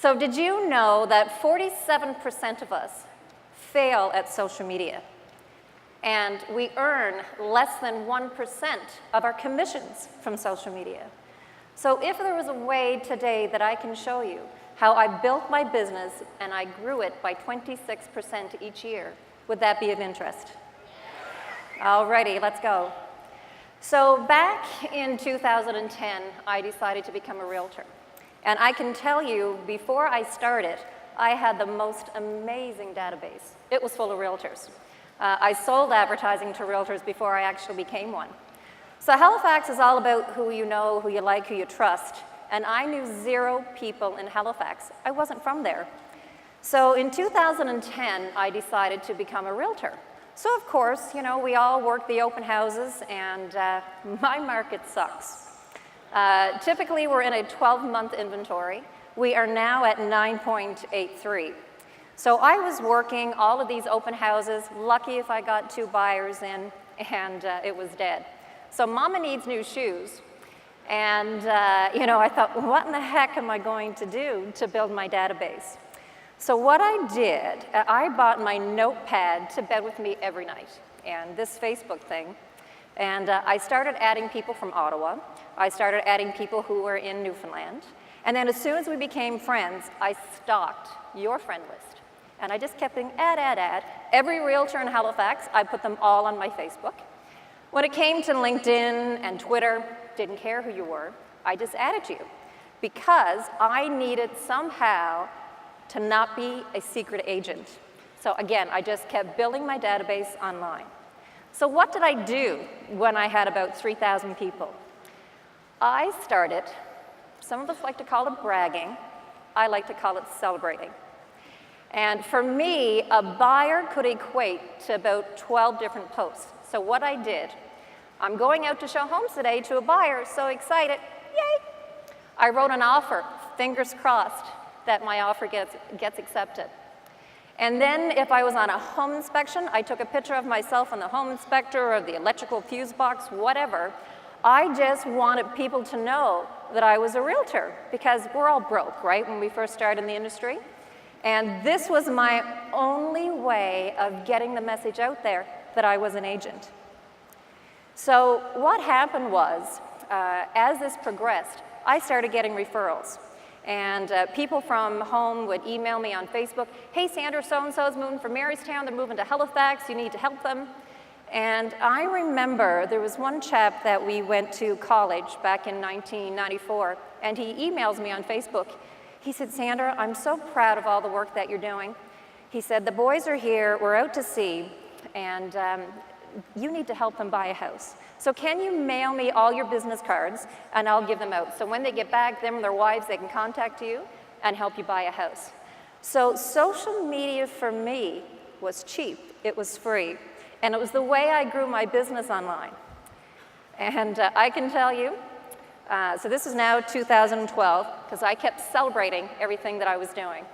So did you know that 47% of us fail at social media? And we earn less than 1% of our commissions from social media. So if there was a way today that I can show you how I built my business and I grew it by 26% each year, would that be of interest? Alrighty, let's go. So back in 2010, I decided to become a realtor. And I can tell you, before I started, I had the most amazing database. It was full of realtors. I sold advertising to realtors before I actually became one. So Halifax is all about who you know, who you like, who you trust. And I knew 0 people in Halifax. I wasn't from there. So in 2010, I decided to become a realtor. So of course, you know, we all work the open houses, and my market sucks. Typically, we're in a 12-month inventory. We are now at 9.83. So I was working all of these open houses, lucky if I got 2 buyers in, and it was dead. So mama needs new shoes. And you know, I thought, what in the heck am I going to do to build my database? So what I did, I bought my notepad to bed with me every night, and this Facebook thing. And I started adding people from Ottawa. I started adding people who were in Newfoundland. And then as soon as we became friends, I stalked your friend list. And I just kept doing add. Every realtor in Halifax, I put them all on my Facebook. When it came to LinkedIn and Twitter, didn't care who you were, I just added you. Because I needed somehow to not be a secret agent. So again, I just kept building my database online. So what did I do when I had about 3,000 people? I started, some of us like to call it bragging, I like to call it celebrating. And for me, a buyer could equate to about 12 different posts. So what I did, I'm going out to show homes today to a buyer, so excited, yay! I wrote an offer, fingers crossed that my offer gets accepted. And then if I was on a home inspection, I took a picture of myself on the home inspector or the electrical fuse box, whatever. I just wanted people to know that I was a realtor, because we're all broke, right, when we first started in the industry. And this was my only way of getting the message out there that I was an agent. So what happened was, as this progressed, I started getting referrals. And people from home would email me on Facebook, hey Sandra, so-and-so's moving from Marystown, they're moving to Halifax, you need to help them. And I remember there was one chap that we went to college back in 1994, and he emails me on Facebook. He said, Sandra, I'm so proud of all the work that you're doing. He said, the boys are here, we're out to sea, and you need to help them buy a house. So can you mail me all your business cards, and I'll give them out. So when they get back, them and their wives, they can contact you and help you buy a house. So social media for me was cheap, it was free, and it was the way I grew my business online. And I can tell you, so this is now 2012, because I kept celebrating everything that I was doing.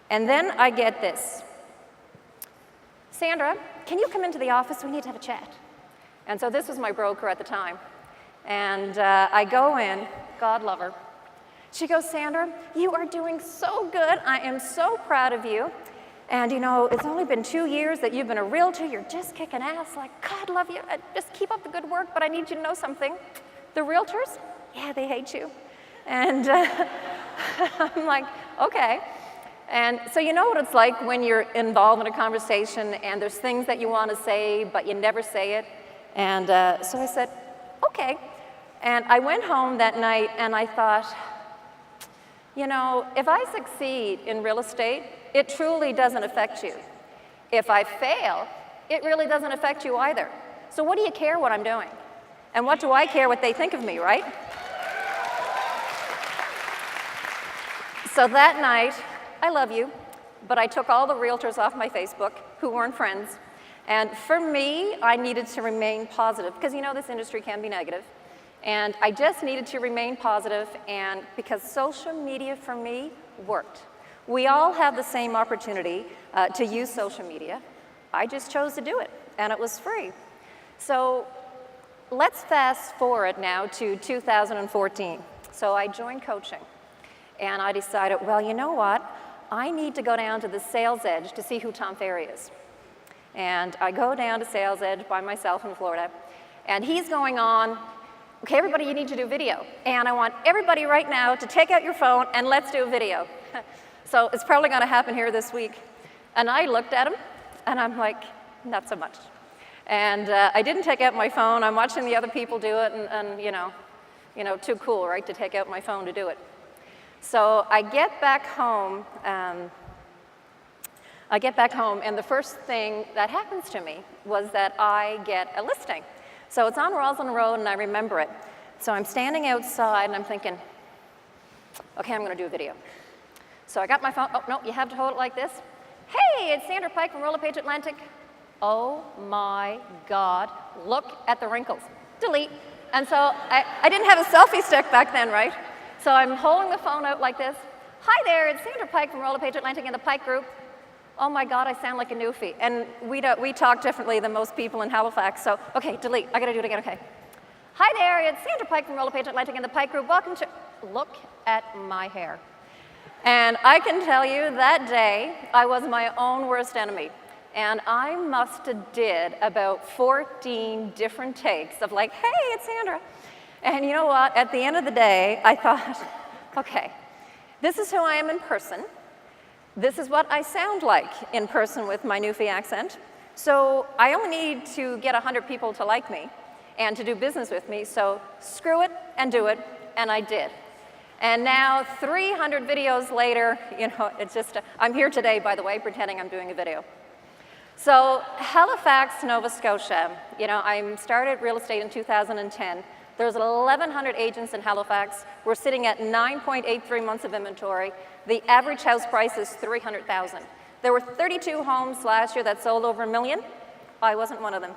And then I get this. Sandra, can you come into the office? We need to have a chat. And so this was my broker at the time. And I go in, God love her. She goes, Sandra, you are doing so good. I am so proud of you. And you know, it's only been 2 years that you've been a realtor. You're just kicking ass. Like, God love you. Just keep up the good work, but I need you to know something. The realtors, yeah, they hate you. And I'm like, okay. And so you know what it's like when you're involved in a conversation and there's things that you want to say, but you never say it. And so I said, okay. And I went home that night and I thought, you know, if I succeed in real estate, it truly doesn't affect you. If I fail, it really doesn't affect you either. So what do you care what I'm doing? And what do I care what they think of me, right? So that night, I love you, but I took all the realtors off my Facebook who weren't friends. And for me, I needed to remain positive, because you know this industry can be negative. And I just needed to remain positive, and because social media for me worked. We all have the same opportunity to use social media. I just chose to do it, and it was free. So let's fast forward now to 2014. So I joined coaching. And I decided, well, you know what? I need to go down to the Sales Edge to see who Tom Ferry is. And I go down to Sales Edge by myself in Florida, and he's going on, okay, everybody, you need to do video. And I want everybody right now to take out your phone and let's do a video. So it's probably going to happen here this week. And I looked at him, and I'm like, not so much. And I didn't take out my phone. I'm watching the other people do it, and you know, too cool, right, to take out my phone to do it. So I get back home, and the first thing that happens to me was that I get a listing. So it's on Roslyn Road, and I remember it. So I'm standing outside, and I'm thinking, okay, I'm going to do a video. So I got my phone. Oh, no, you have to hold it like this. Hey, it's Sandra Pike from Roller-Page Atlantic. Oh my God, look at the wrinkles. Delete. And so I didn't have a selfie stick back then, right? So I'm holding the phone out like this. Hi there, it's Sandra Pike from Roller-Page Atlantic in the Pike group. Oh my God, I sound like a newfie. And we talk differently than most people in Halifax, so okay, delete. I gotta do it again, okay. Hi there, it's Sandra Pike from Roller-Page Atlantic in the Pike group. Welcome to, look at my hair. And I can tell you that day, I was my own worst enemy. And I must have did about 14 different takes of like, hey, it's Sandra. And you know what? At the end of the day, I thought, okay, this is who I am in person. This is what I sound like in person with my newfie accent. So I only need to get 100 people to like me and to do business with me. So screw it and do it. And I did. And now 300 videos later, you know, it's just, I'm here today, by the way, pretending I'm doing a video. So Halifax, Nova Scotia, you know, I started real estate in 2010. There's 1,100 agents in Halifax. We're sitting at 9.83 months of inventory. The average house price is $300,000. There were 32 homes last year that sold over $1 million. I wasn't one of them.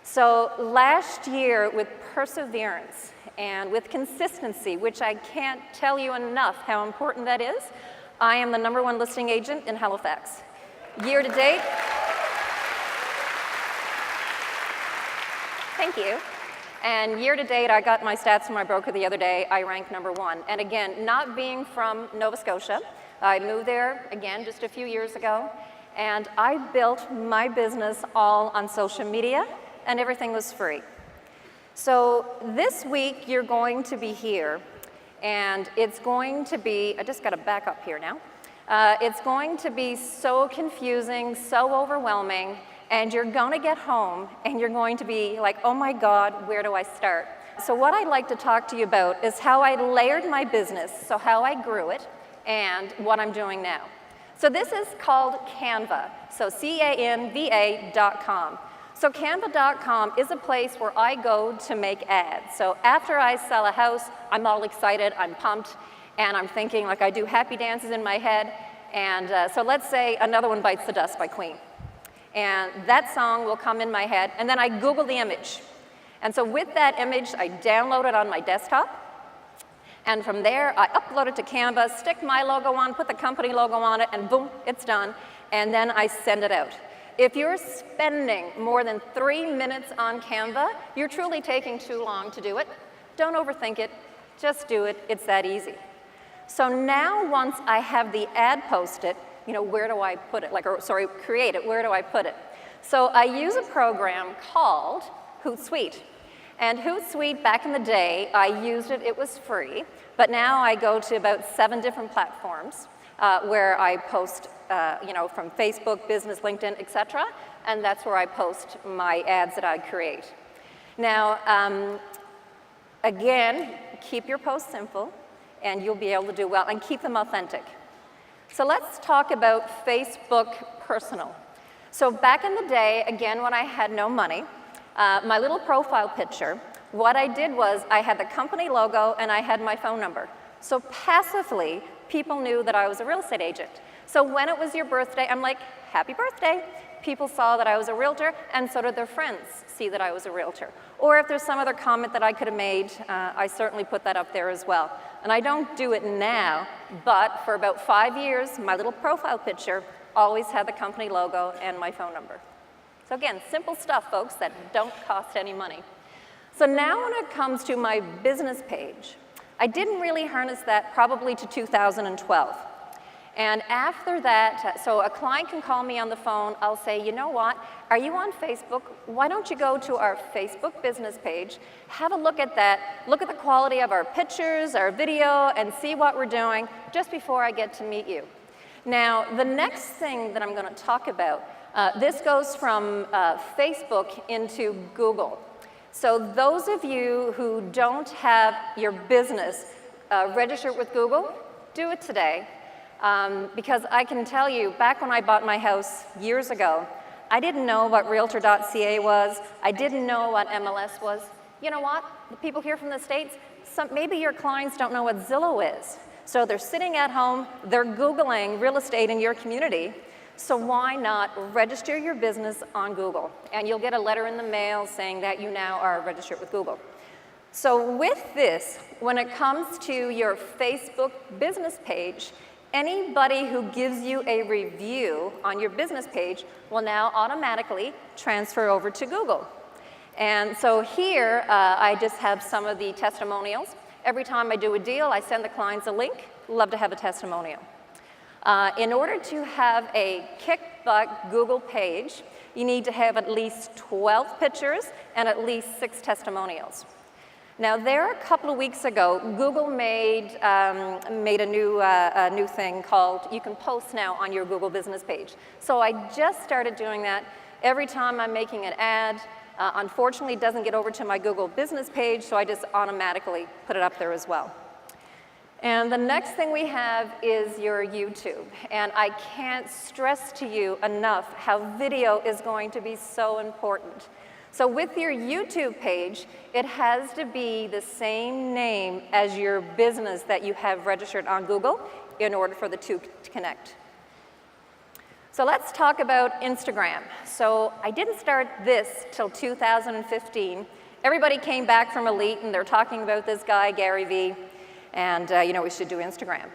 So last year, with perseverance and with consistency, which I can't tell you enough how important that is, I am the #1 listing agent in Halifax. Year to date, thank you. And year to date, I got my stats from my broker the other day, I ranked #1. And again, not being from Nova Scotia, I moved there, again, just a few years ago, and I built my business all on social media, and everything was free. So this week, you're going to be here, and it's going to be, I just got to back up here now. It's going to be so confusing, so overwhelming, and you're going to get home and you're going to be like, oh my God, where do I start? So what I'd like to talk to you about is how I layered my business, so how I grew it, and what I'm doing now. So this is called Canva, so canva.com. So canva.com is a place where I go to make ads. So after I sell a house, I'm all excited, I'm pumped, and I'm thinking, like, I do happy dances in my head. And so let's say Another One Bites the Dust by Queen. And that song will come in my head, and then I Google the image. And so with that image, I download it on my desktop. And from there, I upload it to Canva, stick my logo on, put the company logo on it, and boom, it's done. And then I send it out. If you're spending more than 3 minutes on Canva, you're truly taking too long to do it. Don't overthink it, just do it, it's that easy. So now once I have the ad posted, you know, where do I put it? Create it, where do I put it? So I use a program called Hootsuite. And Hootsuite, back in the day, I used it, it was free, but now I go to about 7 different platforms where I post, you know, from Facebook, business, LinkedIn, etc. And that's where I post my ads that I create. Now, again, keep your posts simple, and you'll be able to do well, and keep them authentic. So let's talk about Facebook Personal. So back in the day, again, when I had no money, my little profile picture, what I did was I had the company logo and I had my phone number. So passively, people knew that I was a real estate agent. So when it was your birthday, I'm like, happy birthday. People saw that I was a realtor, and so did their friends see that I was a realtor. Or if there's some other comment that I could have made, I certainly put that up there as well. And I don't do it now, but for about 5 years, my little profile picture always had the company logo and my phone number. So again, simple stuff, folks, that don't cost any money. So now when it comes to my business page, I didn't really harness that probably to 2012. And after that, so a client can call me on the phone, I'll say, you know what, are you on Facebook? Why don't you go to our Facebook business page, have a look at that, look at the quality of our pictures, our video, and see what we're doing just before I get to meet you. Now, the next thing that I'm going to talk about, this goes from Facebook into Google. So those of you who don't have your business registered with Google, do it today. Because I can tell you, back when I bought my house years ago, I didn't know what Realtor.ca was. I didn't know what MLS was. You know what? The people here from the States, maybe your clients don't know what Zillow is. So they're sitting at home, they're Googling real estate in your community. So why not register your business on Google? And you'll get a letter in the mail saying that you now are registered with Google. So with this, when it comes to your Facebook business page, anybody who gives you a review on your business page will now automatically transfer over to Google. And so here, I just have some of the testimonials. Every time I do a deal, I send the clients a link. Love to have a testimonial. In order to have a kick-butt Google page, you need to have at least 12 pictures and at least 6 testimonials. Now, there a couple of weeks ago, Google made a new thing called you can post now on your Google business page. So I just started doing that. Every time I'm making an ad, unfortunately, it doesn't get over to my Google business page, so I just automatically put it up there as well. And the next thing we have is your YouTube. And I can't stress to you enough how video is going to be so important. So with your YouTube page, it has to be the same name as your business that you have registered on Google in order for the two to connect. So let's talk about Instagram. So I didn't start this till 2015. Everybody came back from Elite and they're talking about this guy, Gary Vee, and we should do Instagram.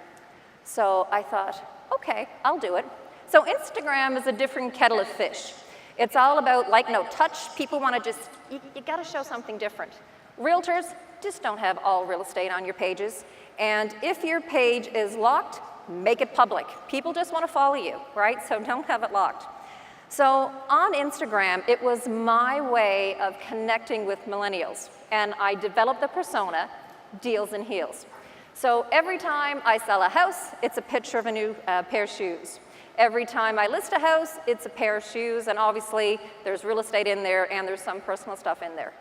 So I thought, okay, I'll do it. So Instagram is a different kettle of fish. It's all about like no touch. People want to you got to show something different. Realtors just don't have all real estate on your pages. And if your page is locked, make it public. People just want to follow you, right? So don't have it locked. So on Instagram, it was my way of connecting with millennials. And I developed the persona, Deals and Heels. So every time I sell a house, it's a picture of a new pair of shoes. Every time I list a house, it's a pair of shoes, and obviously there's real estate in there and there's some personal stuff in there.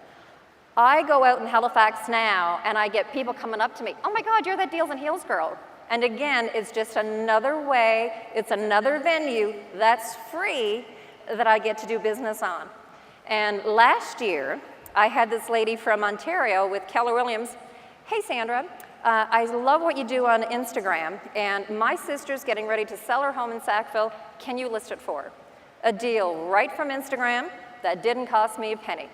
I go out in Halifax now and I get people coming up to me, oh my God, you're that Deals and Heels girl. And again, it's just another way, it's another venue that's free that I get to do business on. And last year, I had this lady from Ontario with Keller Williams, hey Sandra, I love what you do on Instagram, and my sister's getting ready to sell her home in Sackville. Can you list it for her? A deal right from Instagram that didn't cost me a penny.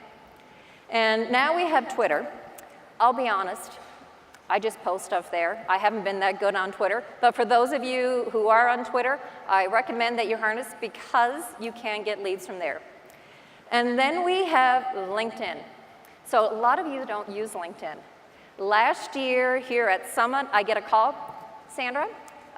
And now we have Twitter. I'll be honest, I just post stuff there. I haven't been that good on Twitter, but for those of you who are on Twitter, I recommend that you harness because you can get leads from there. And then we have LinkedIn. So a lot of you don't use LinkedIn. Last year here at Summit, I get a call, Sandra,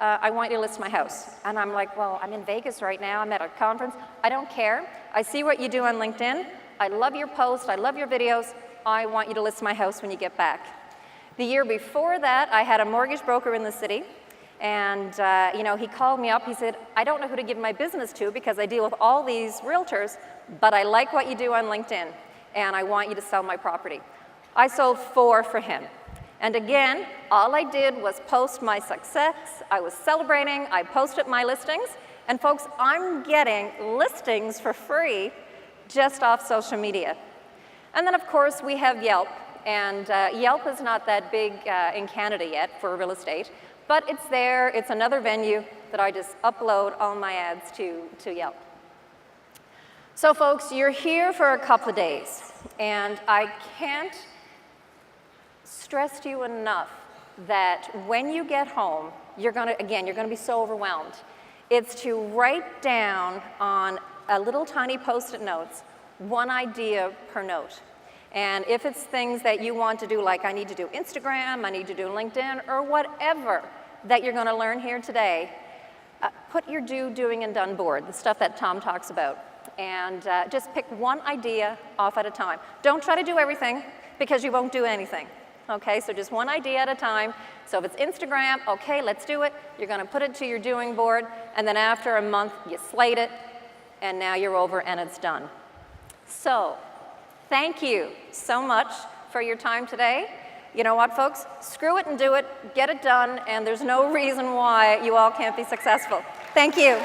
I want you to list my house. And I'm like, well, I'm in Vegas right now, I'm at a conference. I don't care. I see what you do on LinkedIn. I love your posts, I love your videos. I want you to list my house when you get back. The year before that, I had a mortgage broker in the city. And he called me up, he said, I don't know who to give my business to because I deal with all these realtors, but I like what you do on LinkedIn, and I want you to sell my property. I sold 4 for him. And again, all I did was post my success. I was celebrating, I posted my listings, and folks, I'm getting listings for free just off social media. And then of course we have Yelp, and Yelp is not that big in Canada yet for real estate, but it's there, it's another venue that I just upload all my ads to Yelp. So folks, you're here for a couple of days, and I can't stress to you enough that when you get home, you're gonna be so overwhelmed. It's to write down on a little tiny Post-it notes, one idea per note. And if it's things that you want to do, like I need to do Instagram, I need to do LinkedIn, or whatever that you're going to learn here today, put your do, doing, and done board, the stuff that Tom talks about, and just pick one idea off at a time. Don't try to do everything, because you won't do anything. Okay, so just one idea at a time. So if it's Instagram, okay, let's do it. You're going to put it to your doing board, and then after a month, you slate it, and now you're over and it's done. So thank you so much for your time today. You know what, folks? Screw it and do it, get it done, and there's no reason why you all can't be successful. Thank you.